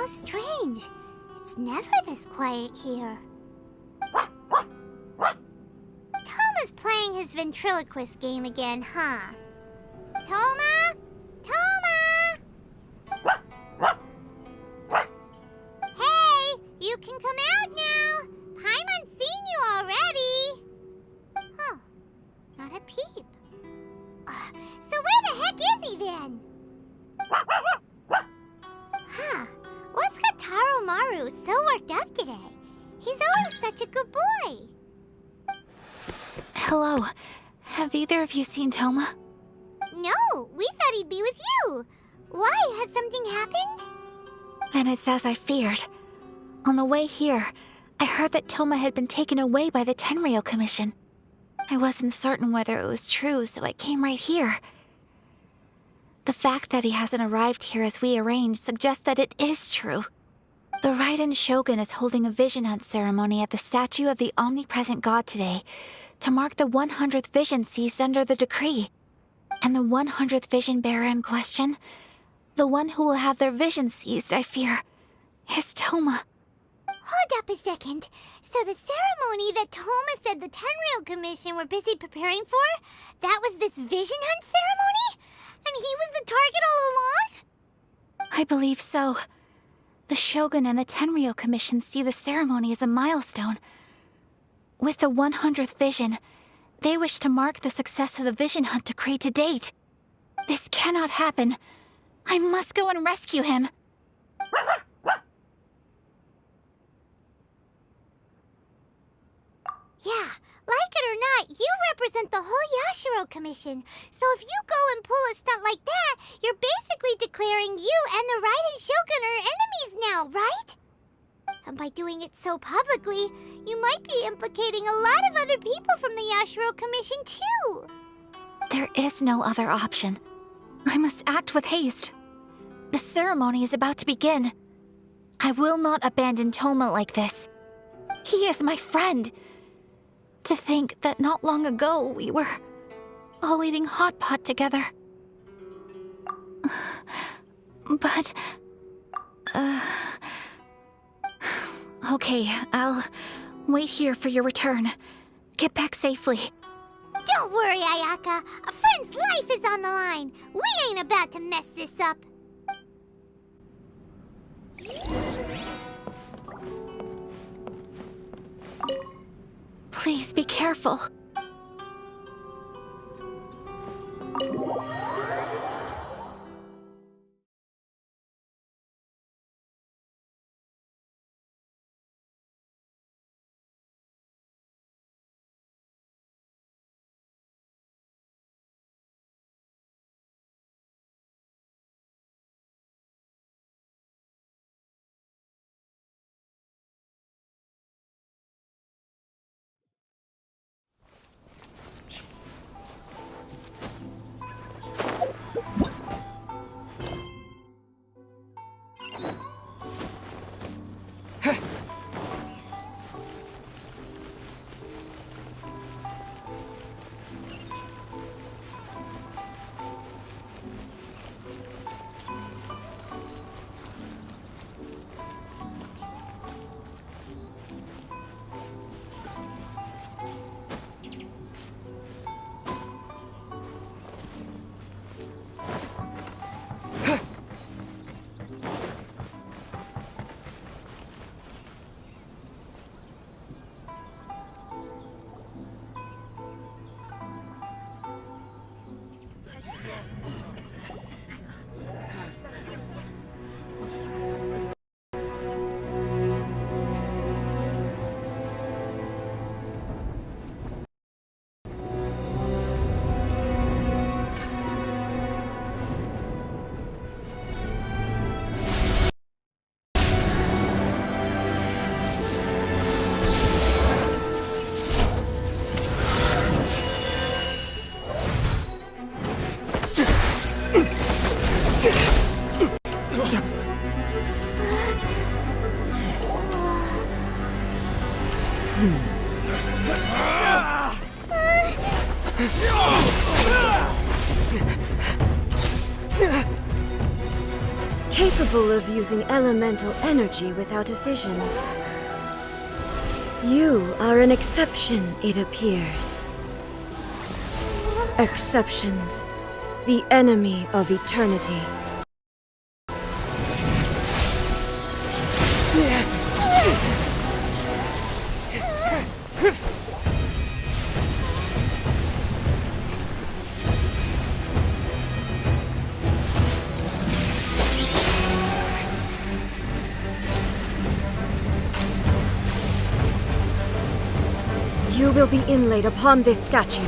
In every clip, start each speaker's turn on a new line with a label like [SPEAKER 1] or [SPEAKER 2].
[SPEAKER 1] strange. It's never this quiet here. Touhma's playing his ventriloquist game again, huh? Touhma? Touhma! Hey, you can come out now. Paimon's seen you already. Huh, not a peep. So where the heck is he then? Huh, what's got Taro Maru so worked up today? He's always such a good boy.
[SPEAKER 2] Hello. Have either of you seen Touhma?
[SPEAKER 1] No, we thought he'd be with you. Why? Has something happened?
[SPEAKER 2] Then it's as I feared. On the way here, I heard that Touhma had been taken away by the Tenryu Commission. I wasn't certain whether it was true, so I came right here. The fact that he hasn't arrived here as we arranged suggests that it is true. The Raiden Shogun is holding a vision hunt ceremony at the statue of the omnipresent god today to mark the 100th vision seized under the decree. And the 100th vision bearer in question, the one who will have their vision seized, I fear, is Touhma.
[SPEAKER 1] Hold up a second. So the ceremony that Touhma said the Tenryu Commission were busy preparing for, that was this vision hunt ceremony? And he was the target all along?
[SPEAKER 2] I believe so. The Shogun and the Tenryu Commission see the ceremony as a milestone. With the 100th vision, they wish to mark the success of the vision hunt decree to date. This cannot happen. I must go and rescue him.
[SPEAKER 1] Yeah, like it or not, you represent the whole Yashiro Commission. So if you go and pull a stunt like that, you're basically declaring you and the Raiden Shogun are enemies now, right? And by doing it so publicly, you might be implicating a lot of other people from the Yashiro Commission too.
[SPEAKER 2] There is no other option. I must act with haste. The ceremony is about to begin. I will not abandon Touhma like this. He is my friend. To think that not long ago we were all eating hot pot together. But... Okay, I'll wait here for your return. Get back safely.
[SPEAKER 1] Don't worry, Ayaka. A friend's life is on the line. We ain't about to mess this up.
[SPEAKER 2] Please be careful.
[SPEAKER 3] capable of using elemental energy without a fission. You are an exception, it appears. Exceptions, the enemy of eternity. You will be inlaid upon this statue.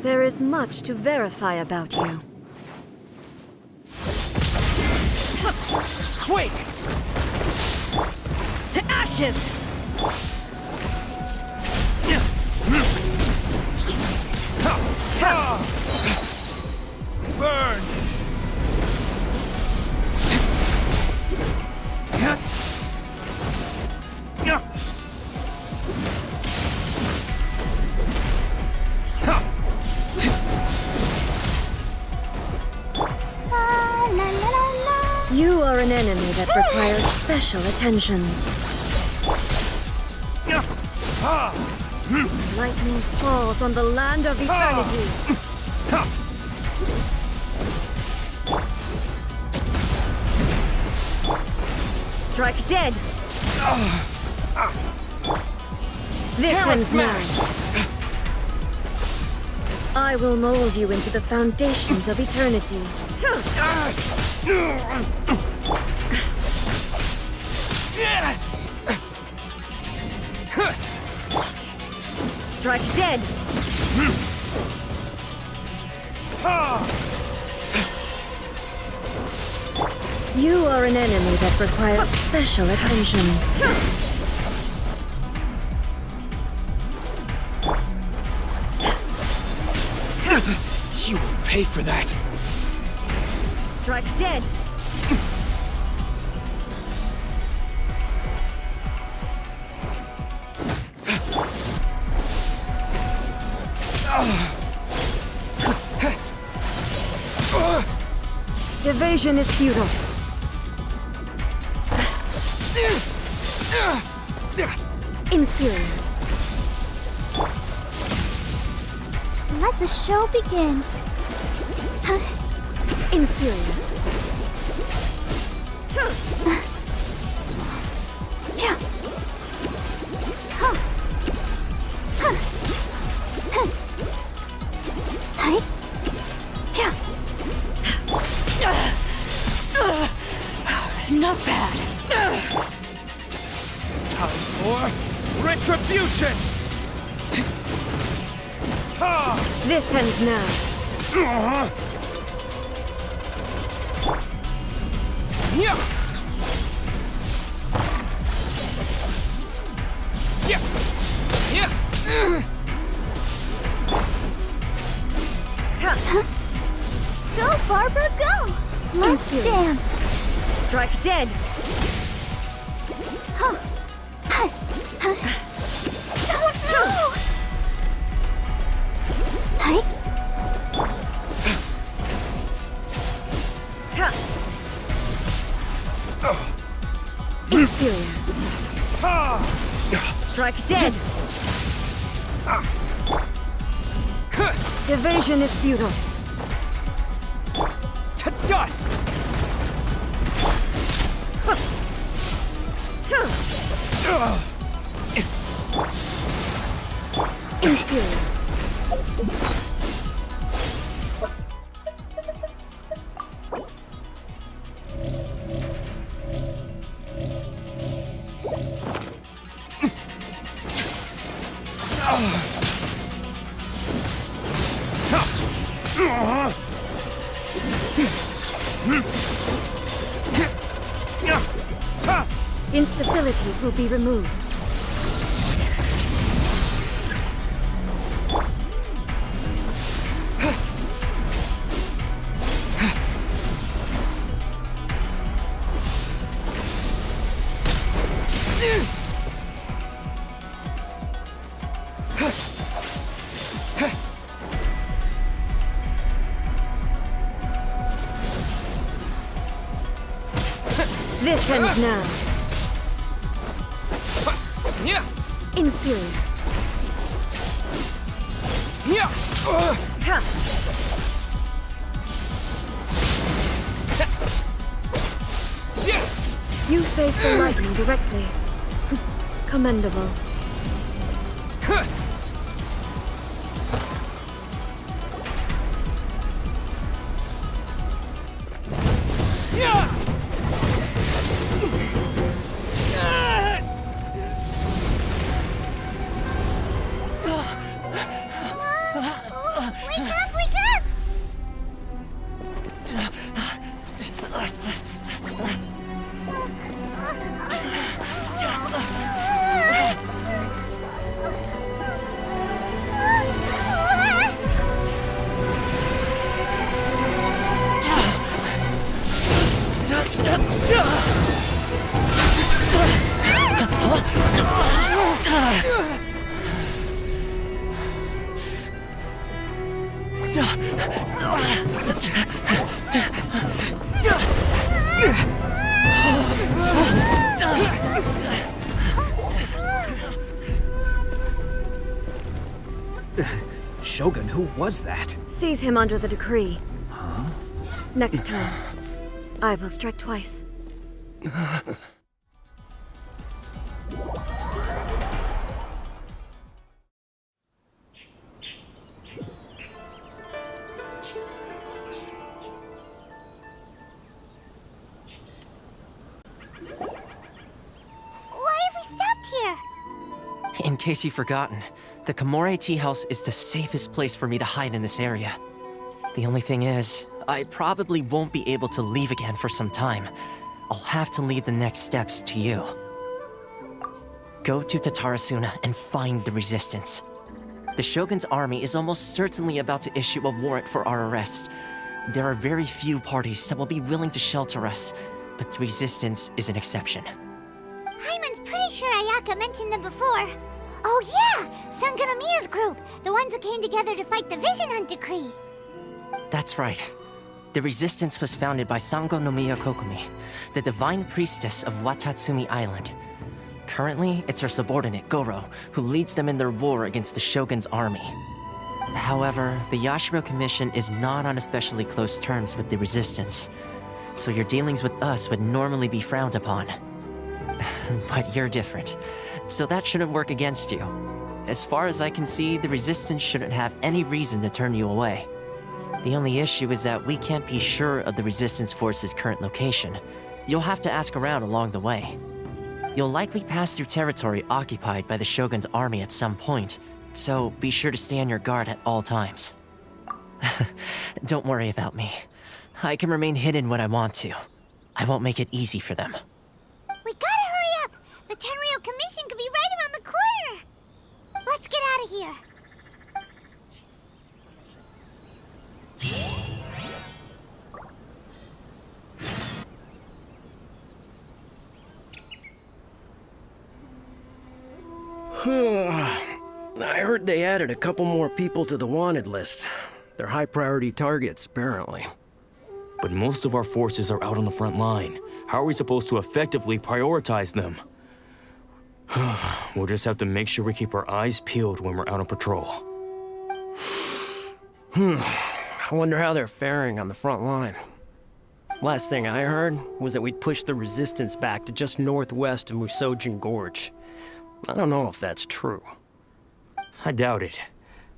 [SPEAKER 3] There is much to verify about you.
[SPEAKER 4] Quake! To ashes! Burn!
[SPEAKER 3] You are an enemy that requires special attention. Lightning falls on the land of eternity. Strike dead. This ends now. I will mold you into the foundations of eternity. Strike dead. You are an enemy that requires special attention.
[SPEAKER 4] You will pay for that!
[SPEAKER 3] Strike dead. Evasion is futile. Inferior.
[SPEAKER 1] Let the show begin.
[SPEAKER 3] Inferior.
[SPEAKER 4] Not bad. Time for retribution!
[SPEAKER 3] This ends now.
[SPEAKER 4] Yeah.
[SPEAKER 1] Go, Barbara, go! Let's dance.
[SPEAKER 3] Strike dead.
[SPEAKER 1] Oh no!
[SPEAKER 3] Inferior. Strike dead. Evasion is futile.
[SPEAKER 4] To dust!
[SPEAKER 3] Inferior. Instabilities will be removed. This ends now. Inferior. Ha! You face the lightning directly. Commendable.
[SPEAKER 1] Wake up, wake up!
[SPEAKER 4] Shogun, who was that?
[SPEAKER 3] Seize him under the decree. Next time, I will strike twice.
[SPEAKER 1] Why have we stopped here?
[SPEAKER 5] In case you've forgotten, the Komore Tea House is the safest place for me to hide in this area. The only thing is, I probably won't be able to leave again for some time. I'll have to leave the next steps to you. Go to Tatarasuna and find the resistance. The Shogun's army is almost certainly about to issue a warrant for our arrest. There are very few parties that will be willing to shelter us, but the resistance is an exception.
[SPEAKER 1] Paimon's pretty sure Ayaka mentioned them before. Oh yeah! Sangonomia's group! The ones who came together to fight the Vision Hunt Decree!
[SPEAKER 5] That's right. The resistance was founded by Sangonomia Kokomi, the divine priestess of Watatsumi Island. Currently, it's her subordinate, Goro, who leads them in their war against the Shogun's army. However, the Yashiro Commission is not on especially close terms with the resistance, so your dealings with us would normally be frowned upon. But you're different, so that shouldn't work against you. As far as I can see, the resistance shouldn't have any reason to turn you away. The only issue is that we can't be sure of the resistance force's current location. You'll have to ask around along the way. You'll likely pass through territory occupied by the Shogun's army at some point, so be sure to stay on your guard at all times. Don't worry about me. I can remain hidden when I want to. I won't make it easy for them.
[SPEAKER 1] We gotta hurry up! The Tenryu Commission could be right around the corner! Let's get out of here!
[SPEAKER 6] I heard they added a couple more people to the wanted list. They're high-priority targets, apparently.
[SPEAKER 7] But most of our forces are out on the front line. How are we supposed to effectively prioritize them? We'll just have to make sure we keep our eyes peeled when we're out on patrol.
[SPEAKER 6] I wonder how they're faring on the front line. Last thing I heard was that we'd pushed the resistance back to just northwest of Musojin Gorge. I don't know if that's true.
[SPEAKER 7] I doubt it.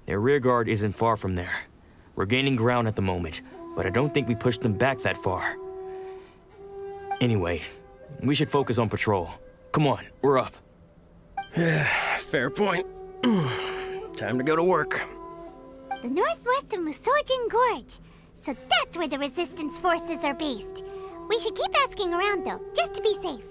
[SPEAKER 7] Their rearguard isn't far from there. We're gaining ground at the moment, but I don't think we pushed them back that far. Anyway, we should focus on patrol. Come on, we're up.
[SPEAKER 6] Fair point. Time to go to work.
[SPEAKER 1] The northwest of Musojin Gorge. So that's where the resistance forces are based. We should keep asking around though, just to be safe.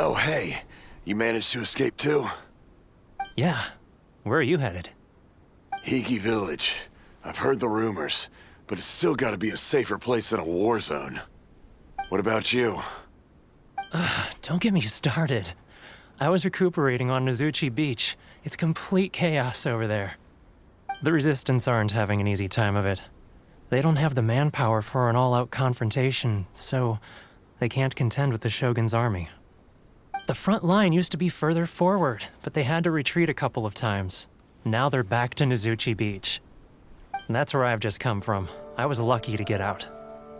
[SPEAKER 8] Oh, hey. You managed to escape too?
[SPEAKER 4] Yeah. Where are you headed?
[SPEAKER 8] Higi Village. I've heard the rumors, but it's still gotta be a safer place than a war zone. What about you?
[SPEAKER 4] Don't get me started. I was recuperating on Nozuchi Beach. It's complete chaos over there. The Resistance aren't having an easy time of it. They don't have the manpower for an all-out confrontation, so they can't contend with the Shogun's army. The front line used to be further forward, but they had to retreat a couple of times. Now they're back to Nozuchi Beach. And that's where I've just come from. I was lucky to get out.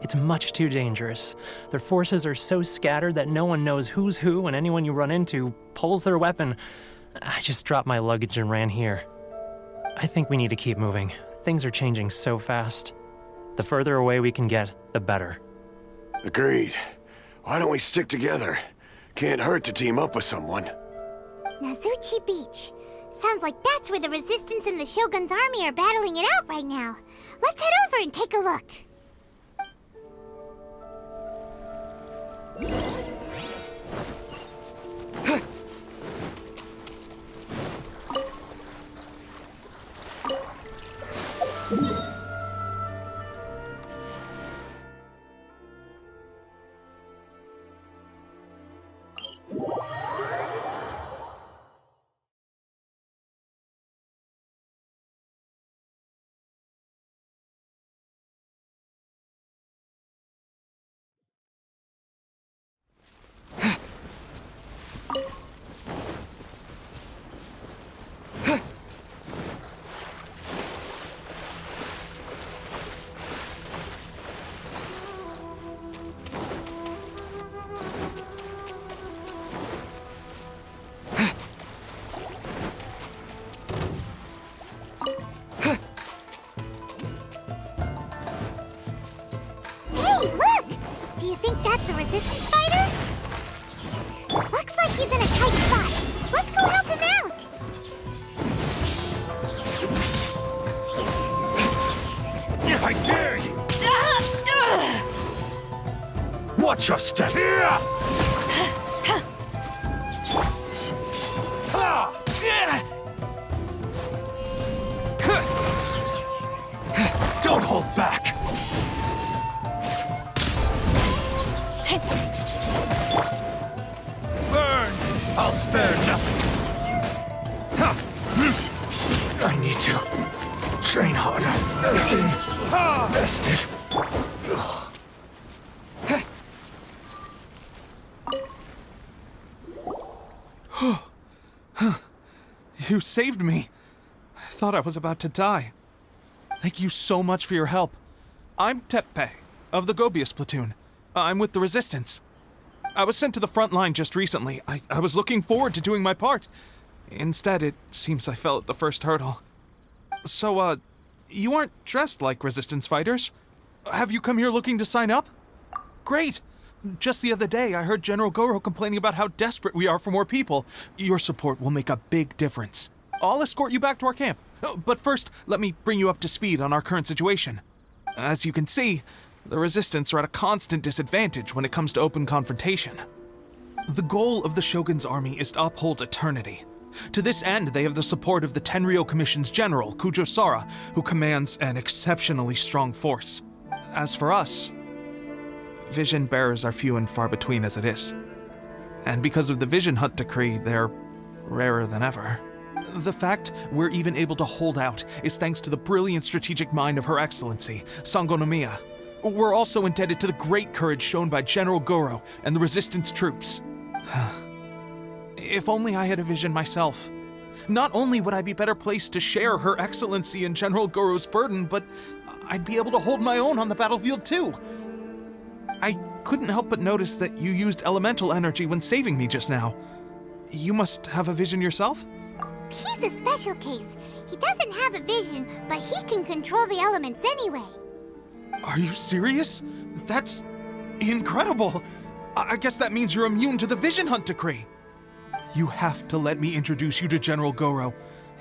[SPEAKER 4] It's much too dangerous. Their forces are so scattered that no one knows who's who, and anyone you run into pulls their weapon. I just dropped my luggage and ran here. I think we need to keep moving. Things are changing so fast. The further away we can get, the better.
[SPEAKER 8] Agreed. Why don't we stick together? Can't hurt to team up with someone.
[SPEAKER 1] Nozuchi Beach. Sounds like that's where the Resistance and the Shogun's army are battling it out right now. Let's head over and take a look. That's a resistance fighter? Looks like he's in a tight spot. Let's go help him out.
[SPEAKER 9] I dare you! Watch your step! Don't hold back! Burn! I'll spare nothing. I need to train harder. Rested.
[SPEAKER 10] You saved me. I thought I was about to die. Thank you so much for your help. I'm Teppei, of the Gobius platoon. I'm with the Resistance. I was sent to the front line just recently. I was looking forward to doing my part. Instead, it seems I fell at the first hurdle. So, you aren't dressed like Resistance fighters? Have you come here looking to sign up? Great! Just the other day, I heard General Goro complaining about how desperate we are for more people. Your support will make a big difference. I'll escort you back to our camp. But first, let me bring you up to speed on our current situation. As you can see, the Resistance are at a constant disadvantage when it comes to open confrontation. The goal of the Shogun's army is to uphold eternity. To this end, they have the support of the Tenryu Commission's general, Kujosara, who commands an exceptionally strong force. As for us, vision bearers are few and far between as it is. And because of the Vision Hut decree, they're rarer than ever. The fact we're even able to hold out is thanks to the brilliant strategic mind of Her Excellency, Sangonomia. We're also indebted to the great courage shown by General Goro and the Resistance troops. If only I had a vision myself. Not only would I be better placed to share Her Excellency and General Goro's burden, but I'd be able to hold my own on the battlefield too. I couldn't help but notice that you used elemental energy when saving me just now. You must have a vision yourself?
[SPEAKER 1] He's a special case. He doesn't have a vision, but he can control the elements anyway.
[SPEAKER 10] Are you serious? That's incredible. I guess that means you're immune to the Vision Hunt decree. You have to let me introduce you to General Goro.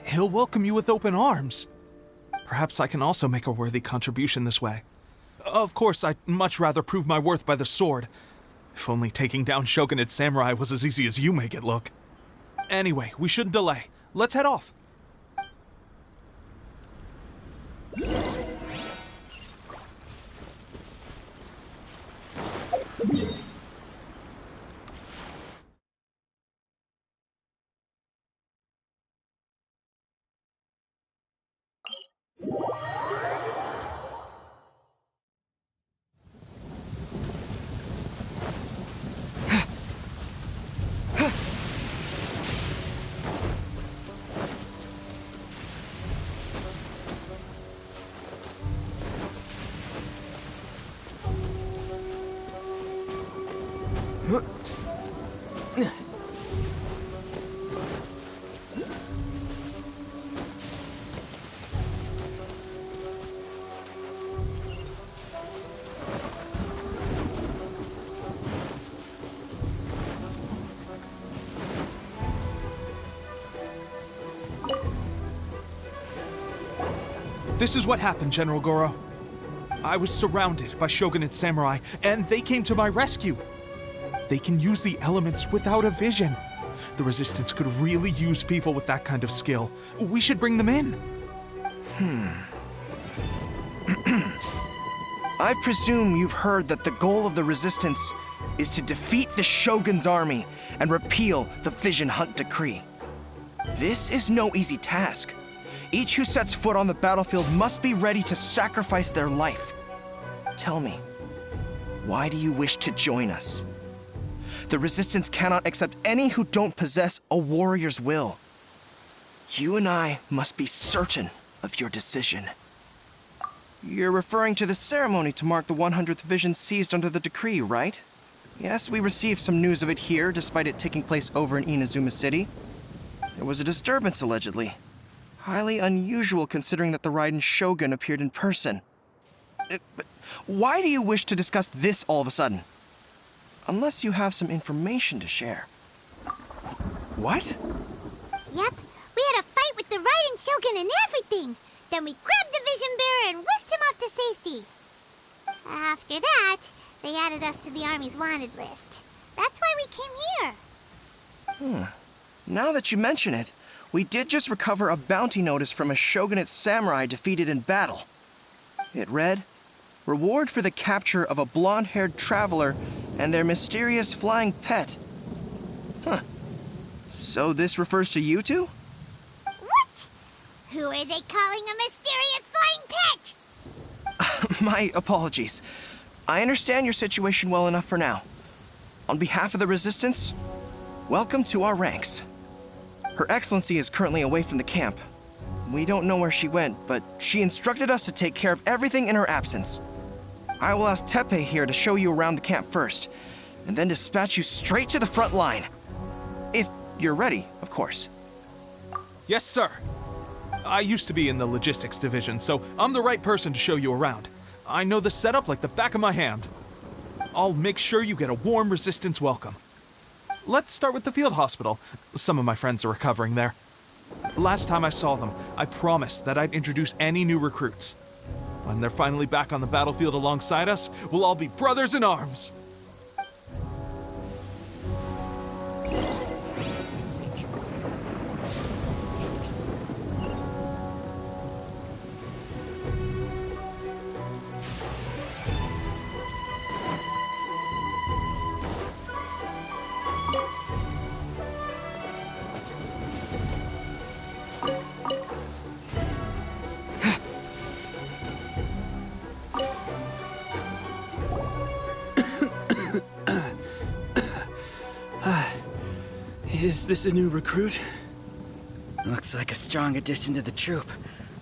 [SPEAKER 10] He'll welcome you with open arms. Perhaps I can also make a worthy contribution this way. Of course, I'd much rather prove my worth by the sword. If only taking down Shogunate samurai was as easy as you make it look. Anyway, we shouldn't delay. Let's head off. This is what happened, General Goro. I was surrounded by Shogunate samurai, and they came to my rescue. They can use the elements without a vision. The Resistance could really use people with that kind of skill. We should bring them in.
[SPEAKER 11] I presume you've heard that the goal of the Resistance is to defeat the Shogun's army and repeal the Vision Hunt decree. This is no easy task. Each who sets foot on the battlefield must be ready to sacrifice their life. Tell me, why do you wish to join us? The Resistance cannot accept any who don't possess a warrior's will. You and I must be certain of your decision. You're referring to the ceremony to mark the 100th vision seized under the decree, right? Yes, we received some news of it here, despite it taking place over in Inazuma City. There was a disturbance, allegedly. Highly unusual considering that the Raiden Shogun appeared in person. But why do you wish to discuss this all of a sudden? Unless you have some information to share. What?
[SPEAKER 1] Yep, we had a fight with the Raiden Shogun and everything. Then we grabbed the Vision Bearer and whisked him off to safety. After that, they added us to the Army's wanted list. That's why we came here.
[SPEAKER 11] Now that you mention it, we did just recover a bounty notice from a Shogunate samurai defeated in battle. It read, "Reward for the capture of a blonde-haired traveler and their mysterious flying pet." So this refers to you two?
[SPEAKER 1] What? Who are they calling a mysterious flying pet?
[SPEAKER 11] My apologies. I understand your situation well enough for now. On behalf of the Resistance, welcome to our ranks. Her Excellency is currently away from the camp. We don't know where she went, but she instructed us to take care of everything in her absence. I will ask Teppei here to show you around the camp first, and then dispatch you straight to the front line. If you're ready, of course.
[SPEAKER 10] Yes, sir. I used to be in the logistics division, so I'm the right person to show you around. I know the setup like the back of my hand. I'll make sure you get a warm Resistance welcome. Let's start with the field hospital. Some of my friends are recovering there. Last time I saw them, I promised that I'd introduce any new recruits. When they're finally back on the battlefield alongside us, we'll all be brothers in arms.
[SPEAKER 12] Is this a new recruit?
[SPEAKER 13] Looks like a strong addition to the troop.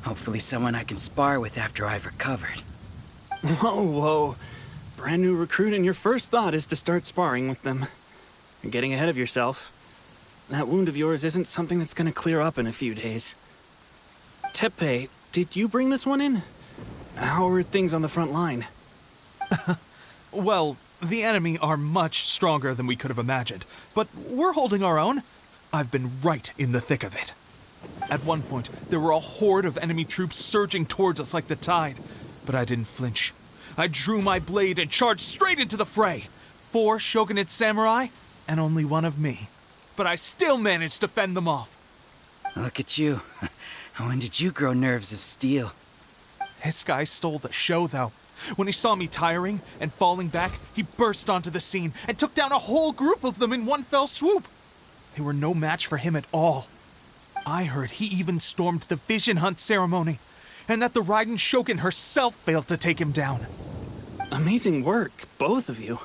[SPEAKER 13] Hopefully someone I can spar with after I've recovered.
[SPEAKER 12] Whoa. Brand new recruit and your first thought is to start sparring with them. You're getting ahead of yourself. That wound of yours isn't something that's gonna clear up in a few days. Teppei, did you bring this one in? How are things on the front line?
[SPEAKER 10] Well, the enemy are much stronger than we could have imagined, but we're holding our own. I've been right in the thick of it. At one point, there were a horde of enemy troops surging towards us like the tide, but I didn't flinch. I drew my blade and charged straight into the fray. 4 shogunate samurai, and only one of me. But I still managed to fend them off.
[SPEAKER 13] Look at you. When did you grow nerves of steel?
[SPEAKER 10] This guy stole the show, though. When he saw me tiring and falling back, he burst onto the scene and took down a whole group of them in one fell swoop. They were no match for him at all. I heard he even stormed the vision hunt ceremony, and that the Raiden Shogun herself failed to take him down.
[SPEAKER 12] Amazing work, both of you.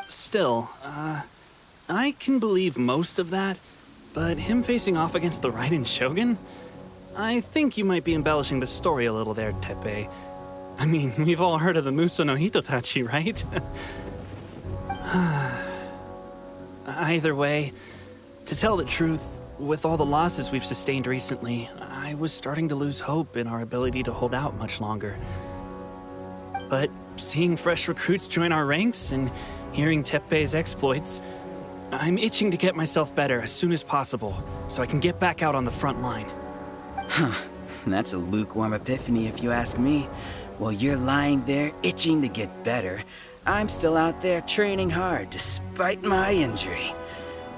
[SPEAKER 12] Still, I can believe most of that, but him facing off against the Raiden Shogun? I think you might be embellishing the story a little there, Teppei. I mean, we've all heard of the Musono Hitotachi, right? Either way, to tell the truth, with all the losses we've sustained recently, I was starting to lose hope in our ability to hold out much longer. But seeing fresh recruits join our ranks and hearing Teppei's exploits, I'm itching to get myself better as soon as possible so I can get back out on the front line.
[SPEAKER 13] Huh. That's a lukewarm epiphany if you ask me. While you're lying there itching to get better, I'm still out there training hard despite my injury.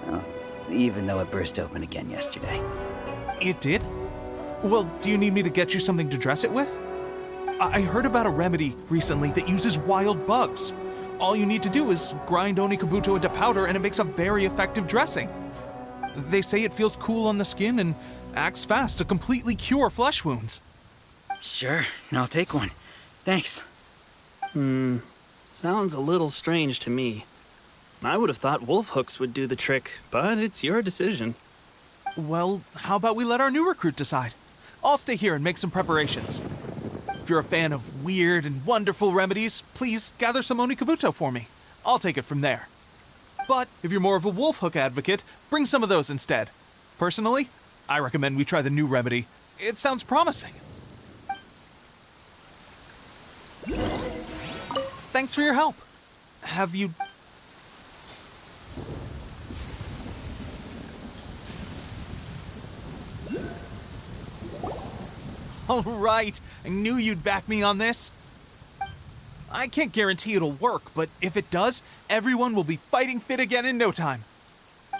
[SPEAKER 13] Oh, even though it burst open again yesterday.
[SPEAKER 10] It did? Well, do you need me to get you something to dress it with? I heard about a remedy recently that uses wild bugs. All you need to do is grind Onikabuto into powder and it makes a very effective dressing. They say it feels cool on the skin and acts fast to completely cure flesh wounds.
[SPEAKER 13] Sure, I'll take one. Thanks.
[SPEAKER 12] Sounds a little strange to me. I would have thought wolf hooks would do the trick, but it's your decision.
[SPEAKER 10] Well, how about we let our new recruit decide? I'll stay here and make some preparations. If you're a fan of weird and wonderful remedies, please gather some Onikabuto for me. I'll take it from there. But if you're more of a wolf hook advocate, bring some of those instead. Personally, I recommend we try the new remedy. It sounds promising. Thanks for your help. Have you... All right, I knew you'd back me on this. I can't guarantee it'll work, but if it does, everyone will be fighting fit again in no time.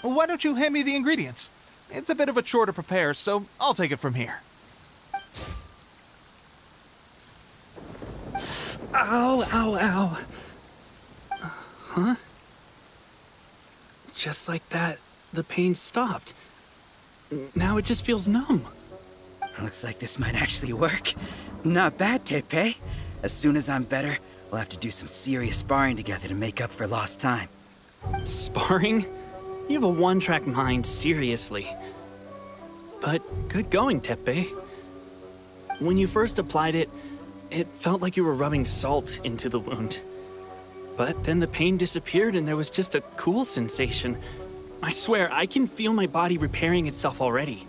[SPEAKER 10] Why don't you hand me the ingredients? It's a bit of a chore to prepare, so I'll take it from here.
[SPEAKER 12] Ow, ow, ow. Huh? Just like that, the pain stopped. Now it just feels numb.
[SPEAKER 13] Looks like this might actually work. Not bad, Teppei. As soon as I'm better, we'll have to do some serious sparring together to make up for lost time.
[SPEAKER 12] Sparring? You have a one-track mind, seriously. But good going, Teppei. When you first applied it, it felt like you were rubbing salt into the wound. But then the pain disappeared and there was just a cool sensation. I swear, I can feel my body repairing itself already.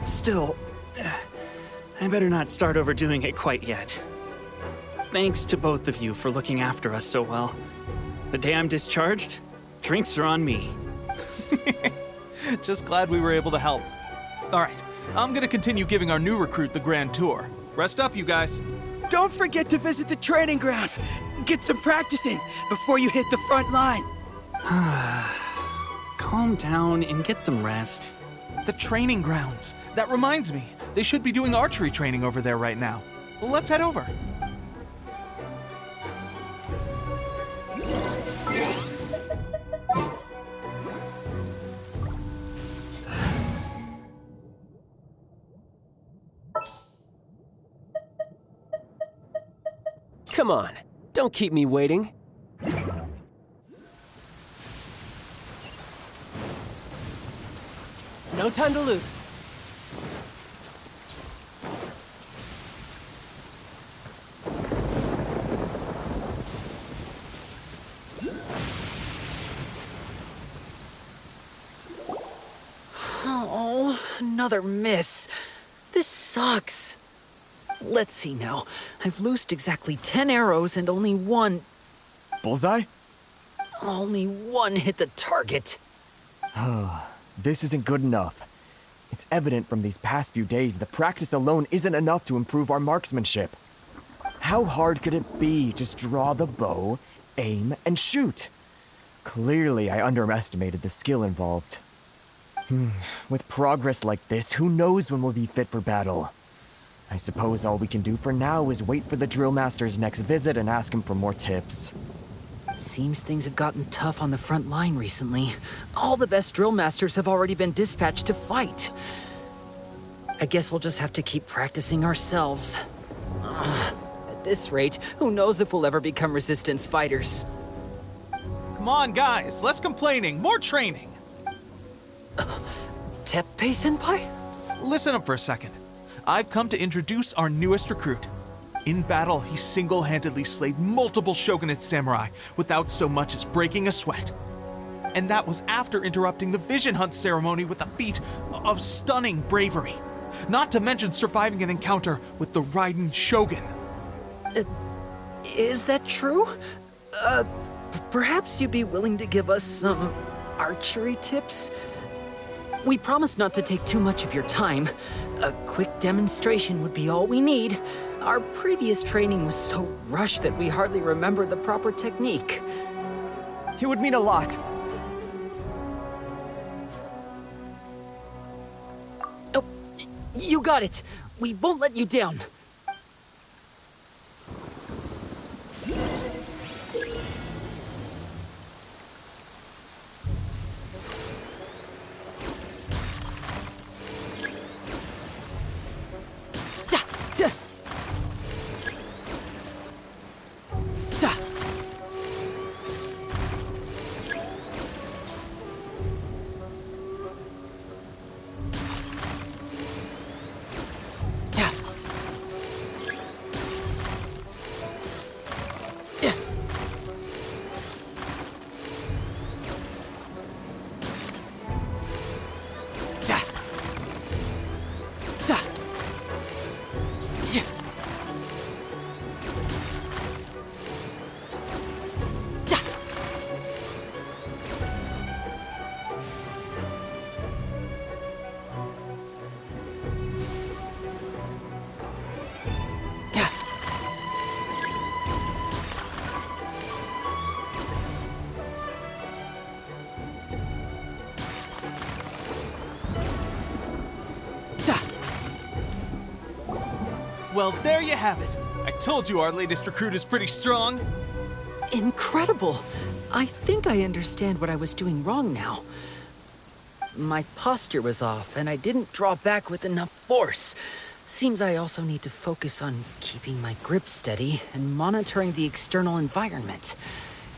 [SPEAKER 12] Still, I better not start overdoing it quite yet. Thanks to both of you for looking after us so well. The day I'm discharged, drinks are on me.
[SPEAKER 10] Just glad we were able to help. All right, I'm gonna continue giving our new recruit the grand tour. Rest up, you guys.
[SPEAKER 13] Don't forget to visit the training grounds. Get some practice in before you hit the front line.
[SPEAKER 12] Calm down and get some rest.
[SPEAKER 10] The training grounds. That reminds me, they should be doing archery training over there right now. Well, let's head over.
[SPEAKER 14] Come on, don't keep me waiting. No time to lose.
[SPEAKER 15] Oh, another miss. This sucks. Let's see now. I've loosed exactly 10 arrows and only one
[SPEAKER 16] Bullseye?
[SPEAKER 15] hit the target.
[SPEAKER 16] This isn't good enough. It's evident from these past few days that practice alone isn't enough to improve our marksmanship. How hard could it be? Just draw the bow, aim, and shoot. Clearly, I underestimated the skill involved. With progress like this, who knows when we'll be fit for battle? I suppose all we can do for now is wait for the drill master's next visit and ask him for more tips.
[SPEAKER 15] Seems things have gotten tough on the front line recently. All the best drill masters have already been dispatched to fight. I guess we'll just have to keep practicing ourselves. At this rate, who knows if we'll ever become resistance fighters.
[SPEAKER 10] Come on, guys, less complaining, more training.
[SPEAKER 15] Teppei-senpai?
[SPEAKER 10] Listen up for a second. I've come to introduce our newest recruit. In battle, he single-handedly slayed multiple shogunate samurai without so much as breaking a sweat. And that was after interrupting the vision hunt ceremony with a feat of stunning bravery. Not to mention surviving an encounter with the Raiden Shogun.
[SPEAKER 15] Is that true? Perhaps you'd be willing to give us some archery tips? We promise not to take too much of your time. A quick demonstration would be all we need. Our previous training was so rushed that we hardly remember the proper technique.
[SPEAKER 16] It would mean a lot.
[SPEAKER 15] Oh, you got it. We won't let you down.
[SPEAKER 10] Well, there you have it. I told you our latest recruit is pretty strong.
[SPEAKER 15] Incredible! I think I understand what I was doing wrong now. My posture was off, and I didn't draw back with enough force. Seems I also need to focus on keeping my grip steady and monitoring the external environment.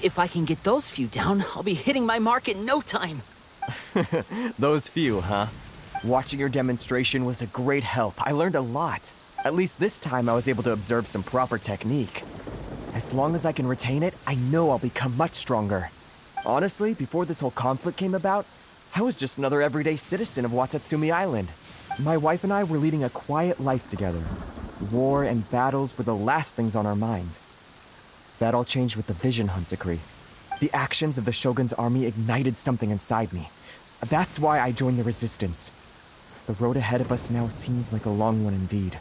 [SPEAKER 15] If I can get those few down, I'll be hitting my mark in no time.
[SPEAKER 16] Those few, huh? Watching your demonstration was a great help. I learned a lot. At least this time I was able to observe some proper technique. As long as I can retain it, I know I'll become much stronger. Honestly, before this whole conflict came about, I was just another everyday citizen of Watatsumi Island. My wife and I were leading a quiet life together. War and battles were the last things on our mind. That all changed with the Vision Hunt decree. The actions of the Shogun's army ignited something inside me. That's why I joined the resistance. The road ahead of us now seems like a long one indeed.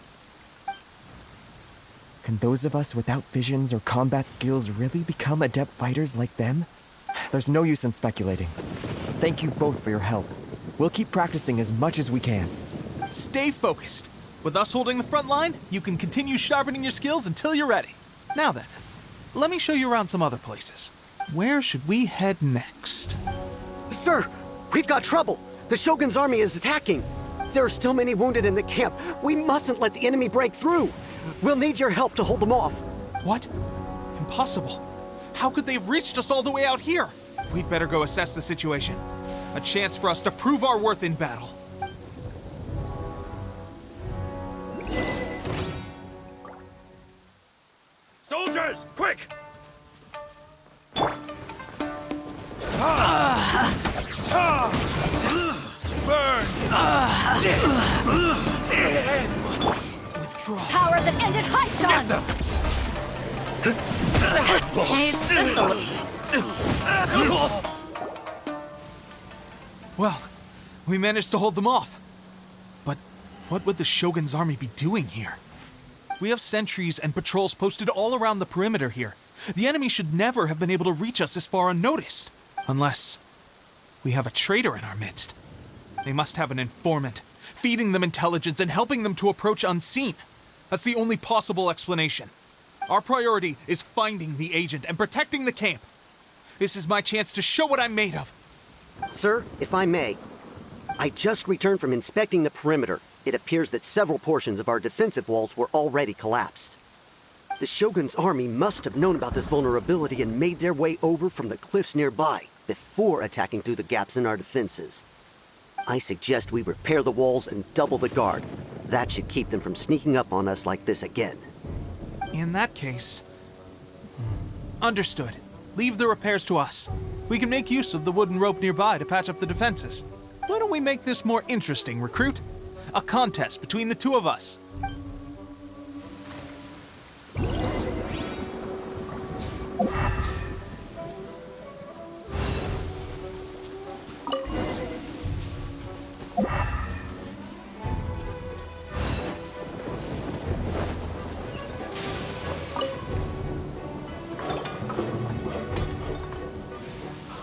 [SPEAKER 16] Can those of us without visions or combat skills really become adept fighters like them? There's no use in speculating. Thank you both for your help. We'll keep practicing as much as we can.
[SPEAKER 10] Stay focused. With us holding the front line, you can continue sharpening your skills until you're ready. Now then, let me show you around some other places. Where should we head next?
[SPEAKER 17] Sir, we've got trouble. The Shogun's army is attacking. There are still many wounded in the camp. We mustn't let the enemy break through. We'll need your help to hold them off.
[SPEAKER 10] What? Impossible. How could they have reached us all the way out here? We'd better go assess the situation. A chance for us to prove our worth in battle.
[SPEAKER 9] Archers, quick! Burn!
[SPEAKER 10] Withdraw.
[SPEAKER 2] Power that ended Hypton! It's just a little...
[SPEAKER 10] Well, we managed to hold them off. But what would the Shogun's army be doing here? We have sentries and patrols posted all around the perimeter here. The enemy should never have been able to reach us this far unnoticed. Unless we have a traitor in our midst. They must have an informant, feeding them intelligence and helping them to approach unseen. That's the only possible explanation. Our priority is finding the agent and protecting the camp. This is my chance to show what I'm made of.
[SPEAKER 17] Sir, if I may, I just returned from inspecting the perimeter. It appears that several portions of our defensive walls were already collapsed. The Shogun's army must have known about this vulnerability and made their way over from the cliffs nearby before attacking through the gaps in our defenses. I suggest we repair the walls and double the guard. That should keep them from sneaking up on us like this again.
[SPEAKER 10] In that case... Understood. Leave the repairs to us. We can make use of the wooden rope nearby to patch up the defenses. Why don't we make this more interesting, recruit? A contest between the two of us.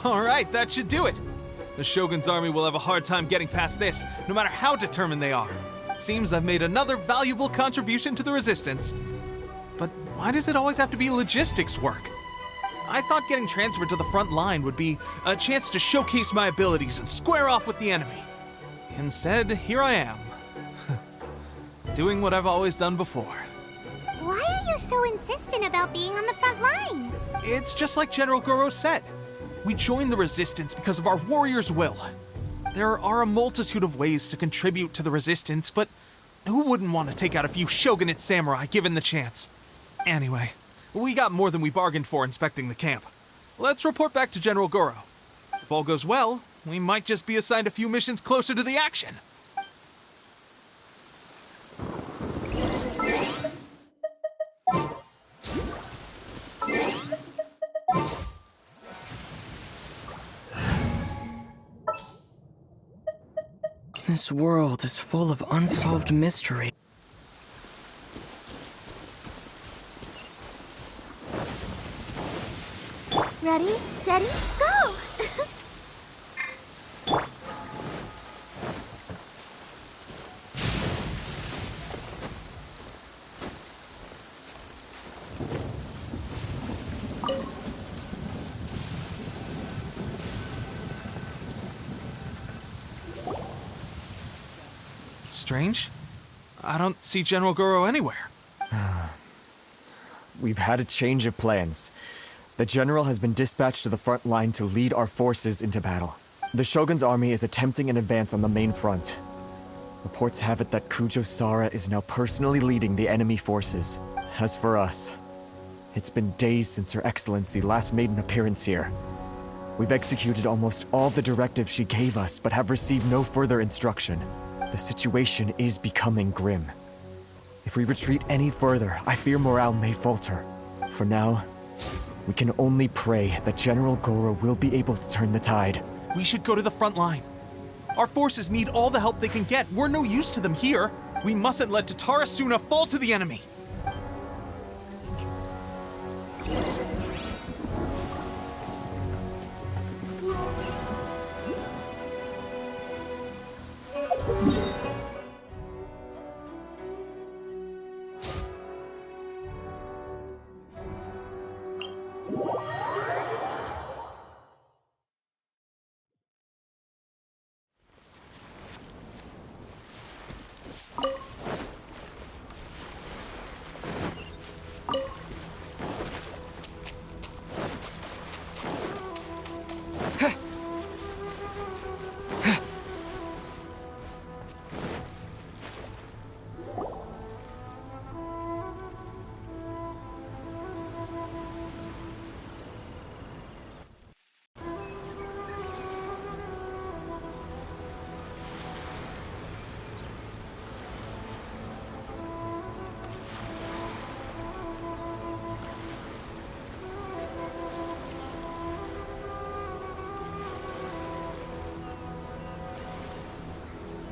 [SPEAKER 10] All right, that should do it. The Shogun's army will have a hard time getting past this, no matter how determined they are. It seems I've made another valuable contribution to the resistance. But why does it always have to be logistics work? I thought getting transferred to the front line would be a chance to showcase my abilities and square off with the enemy. Instead, here I am. Doing what I've always done before.
[SPEAKER 1] Why are you so insistent about being on the front line?
[SPEAKER 10] It's just like General Goro said. We joined the resistance because of our warriors' will. There are a multitude of ways to contribute to the resistance, but who wouldn't want to take out a few shogunate samurai given the chance? Anyway, we got more than we bargained for inspecting the camp. Let's report back to General Goro. If all goes well, we might just be assigned a few missions closer to the action.
[SPEAKER 5] This world is full of unsolved mystery.
[SPEAKER 1] Ready, steady, go!
[SPEAKER 10] Strange. I don't see General Goro anywhere.
[SPEAKER 16] We've had a change of plans. The general has been dispatched to the front line to lead our forces into battle. The Shogun's army is attempting an advance on the main front. Reports have it that Kujo Sara is now personally leading the enemy forces. As for us, it's been days since Her Excellency last made an appearance here. We've executed almost all the directives she gave us, but have received no further instruction. The situation is becoming grim. If we retreat any further, I fear morale may falter. For now, we can only pray that General Goro will be able to turn the tide.
[SPEAKER 10] We should go to the front line. Our forces need all the help they can get. We're no use to them here. We mustn't let Tatara Suna fall to the enemy.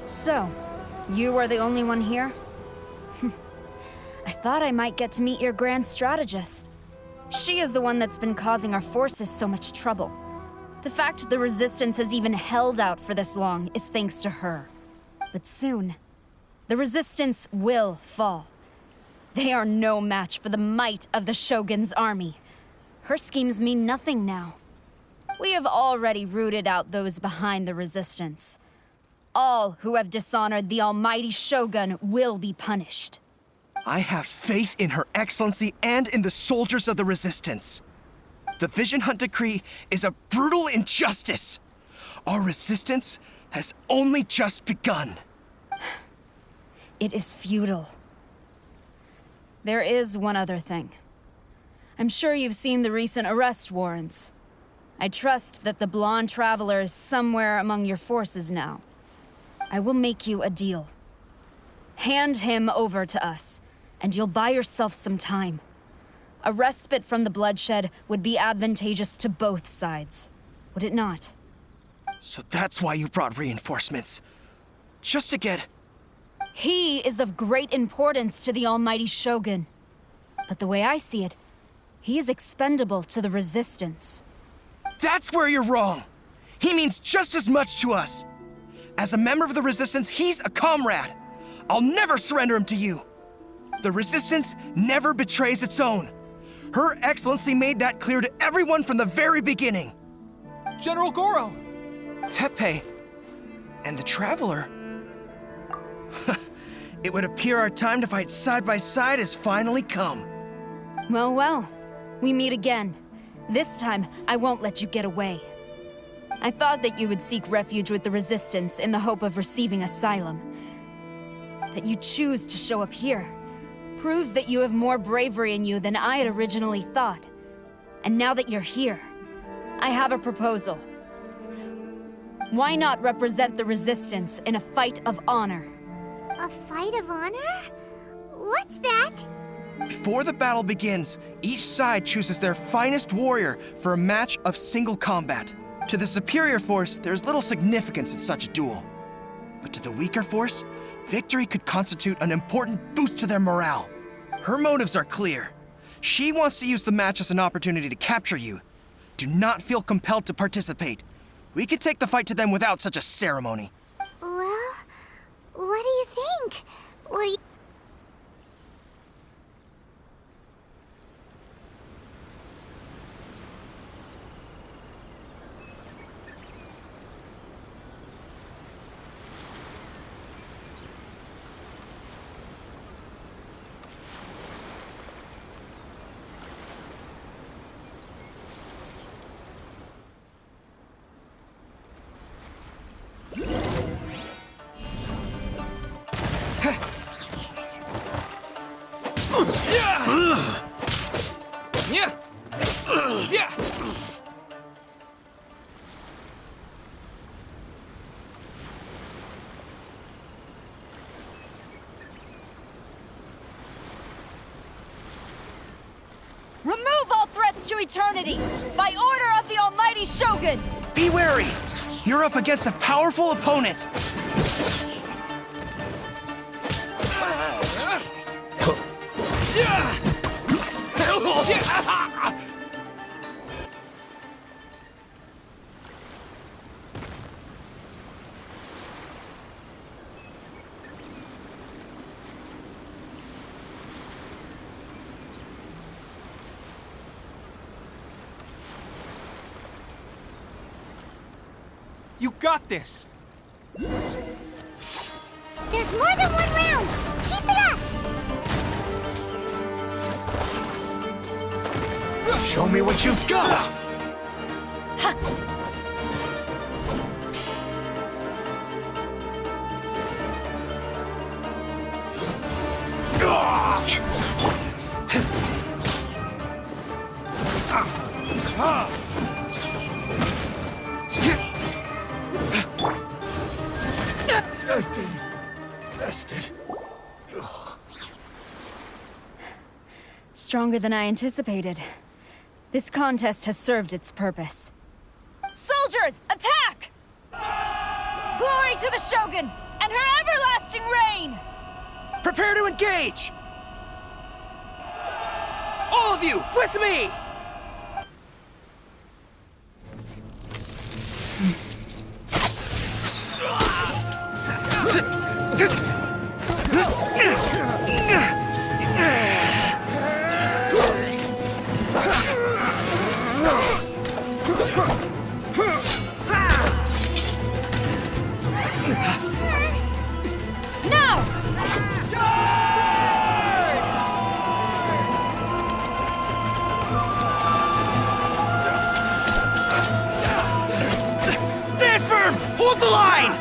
[SPEAKER 18] So, you are the only one here? I thought I might get to meet your grand strategist. She is the one that's been causing our forces so much trouble. The fact the Resistance has even held out for this long is thanks to her. But soon, the Resistance will fall. They are no match for the might of the Shogun's army. Her schemes mean nothing now. We have already rooted out those behind the Resistance. All who have dishonored the almighty Shogun will be punished.
[SPEAKER 11] I have faith in Her Excellency and in the soldiers of the Resistance. The Vision Hunt Decree is a brutal injustice. Our resistance has only just begun.
[SPEAKER 18] It is futile. There is one other thing. I'm sure you've seen the recent arrest warrants. I trust that the blonde traveler is somewhere among your forces now. I will make you a deal. Hand him over to us, and you'll buy yourself some time. A respite from the bloodshed would be advantageous to both sides, would it not?
[SPEAKER 11] So that's why you brought reinforcements. Just to get...
[SPEAKER 18] He is of great importance to the almighty Shogun. But the way I see it, he is expendable to the Resistance.
[SPEAKER 11] That's where you're wrong. He means just as much to us. As a member of the Resistance, he's a comrade. I'll never surrender him to you. The Resistance never betrays its own. Her Excellency made that clear to everyone from the very beginning.
[SPEAKER 10] General Goro!
[SPEAKER 11] Teppei and the Traveler. It would appear our time to fight side by side has finally come.
[SPEAKER 18] Well, well. We meet again. This time, I won't let you get away. I thought that you would seek refuge with the Resistance in the hope of receiving asylum. That you choose to show up here proves that you have more bravery in you than I had originally thought. And now that you're here, I have a proposal. Why not represent the Resistance in a fight of honor?
[SPEAKER 1] A fight of honor? What's that?
[SPEAKER 11] Before the battle begins, each side chooses their finest warrior for a match of single combat. To the superior force, there's little significance in such a duel. But to the weaker force, victory could constitute an important boost to their morale. Her motives are clear. She wants to use the match as an opportunity to capture you. Do not feel compelled to participate. We could take the fight to them without such a ceremony.
[SPEAKER 1] Well, what do you think? Will you...
[SPEAKER 18] Remove all threats to eternity, by order of the almighty Shogun!
[SPEAKER 11] Be wary! You're up against a powerful opponent!
[SPEAKER 10] You got this!
[SPEAKER 1] There's more than one round! Keep it up!
[SPEAKER 11] Show me what you've got!
[SPEAKER 9] I've been bested.
[SPEAKER 18] Stronger than I anticipated. This contest has served its purpose. Soldiers, attack! Glory to the Shogun, and her everlasting reign!
[SPEAKER 11] Prepare to engage! All of you, with me!
[SPEAKER 7] Hold the line!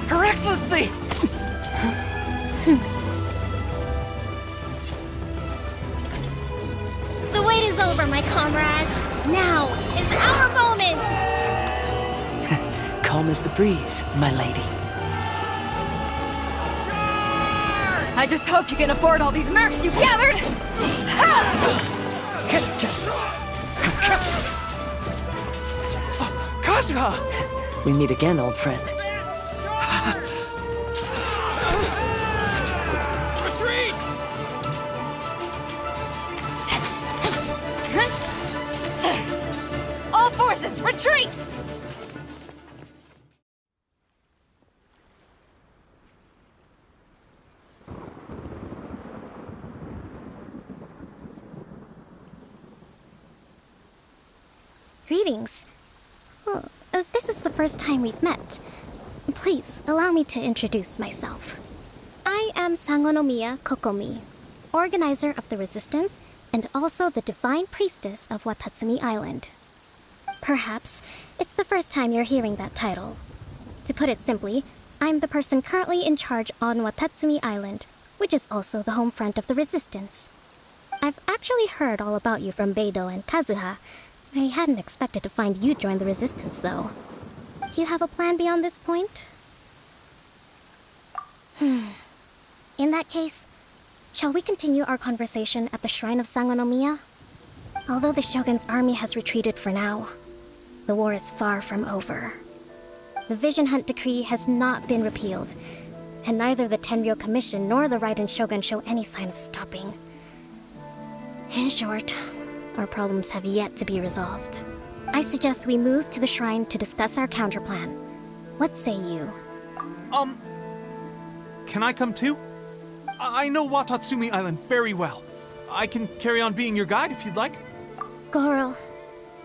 [SPEAKER 11] Her Excellency!
[SPEAKER 1] The wait is over, my comrades. Now is our moment!
[SPEAKER 15] Calm as the breeze, my lady.
[SPEAKER 18] I just hope you can afford all these mercs you've gathered!
[SPEAKER 11] Kazuha!
[SPEAKER 15] We meet again, old friend.
[SPEAKER 11] Retreat!
[SPEAKER 18] All forces, retreat!
[SPEAKER 1] Greetings. Well, this is the first time we've met. Please, allow me to introduce myself. I am Sangonomia Kokomi, organizer of the Resistance and also the Divine Priestess of Watatsumi Island. Perhaps it's the first time you're hearing that title. To put it simply, I'm the person currently in charge on Watatsumi Island, which is also the home front of the Resistance. I've actually heard all about you from Beidou and Kazuha. I hadn't expected to find you join the Resistance, though. Do you have a plan beyond this point? In that case, shall we continue our conversation at the Shrine of Sangonomiya? Although the Shogun's army has retreated for now, the war is far from over. The Vision Hunt Decree has not been repealed, and neither the Tenryu Commission nor the Raiden Shogun show any sign of stopping. In short, our problems have yet to be resolved. I suggest we move to the shrine to discuss our counterplan. What say you?
[SPEAKER 10] Can I come too? I know Watatsumi Island very well. I can carry on being your guide if you'd like.
[SPEAKER 1] Goro,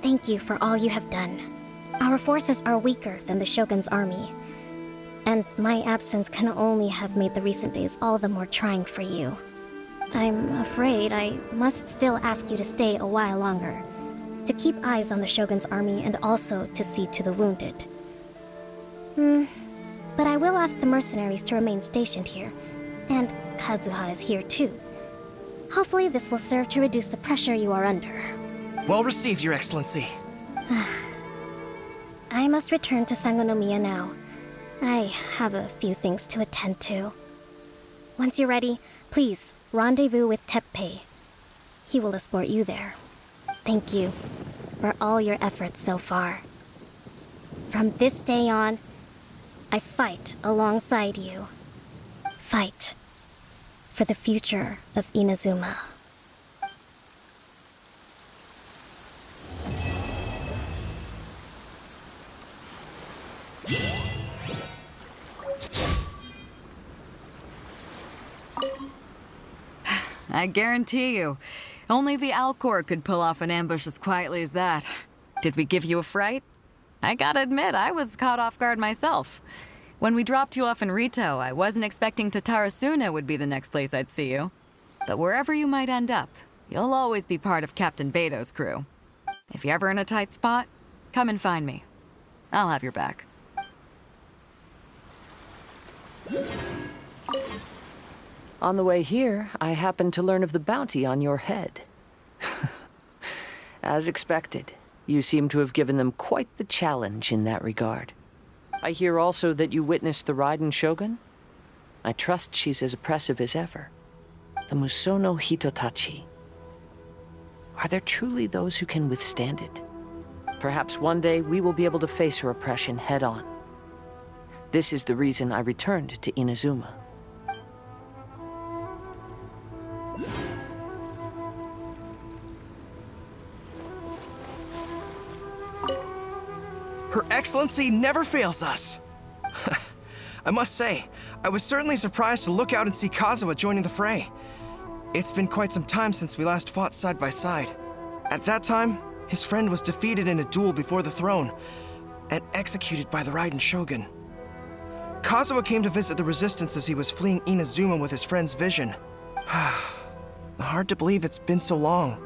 [SPEAKER 1] thank you for all you have done. Our forces are weaker than the Shogun's army, and my absence can only have made the recent days all the more trying for you. I'm afraid I must still ask you to stay a while longer, to keep eyes on the Shogun's army and also to see to the wounded. But I will ask the mercenaries to remain stationed here, and Kazuha is here too. Hopefully this will serve to reduce the pressure you are under.
[SPEAKER 11] Well received, Your Excellency.
[SPEAKER 1] I must return to Sangonomiya now. I have a few things to attend to. Once you're ready, please rendezvous with Teppei. He will escort you there. Thank you for all your efforts so far. From this day on, I fight alongside you. Fight for the future of Inazuma.
[SPEAKER 19] I guarantee you, only the Alcor could pull off an ambush as quietly as that. Did we give you a fright? I gotta admit, I was caught off guard myself. When we dropped you off in Rito, I wasn't expecting Tatarasuna would be the next place I'd see you. But wherever you might end up, you'll always be part of Captain Beidou's crew. If you're ever in a tight spot, come and find me. I'll have your back.
[SPEAKER 15] On the way here, I happened to learn of the bounty on your head. As expected,
[SPEAKER 20] You seem to have given them quite the challenge in that regard. I hear also that you witnessed the Raiden Shogun? I trust she's as oppressive as ever. The Musono Hitotachi. Are there truly those who can withstand it? Perhaps one day we will be able to face her oppression head-on. This is the reason I returned to Inazuma.
[SPEAKER 11] Her Excellency never fails us. I must say, I was certainly surprised to look out and see Kazuha joining the fray. It's been quite some time since we last fought side by side. At that time, his friend was defeated in a duel before the throne and executed by the Raiden Shogun. Kazuha came to visit the Resistance as he was fleeing Inazuma with his friend's vision. Hard to believe it's been so long.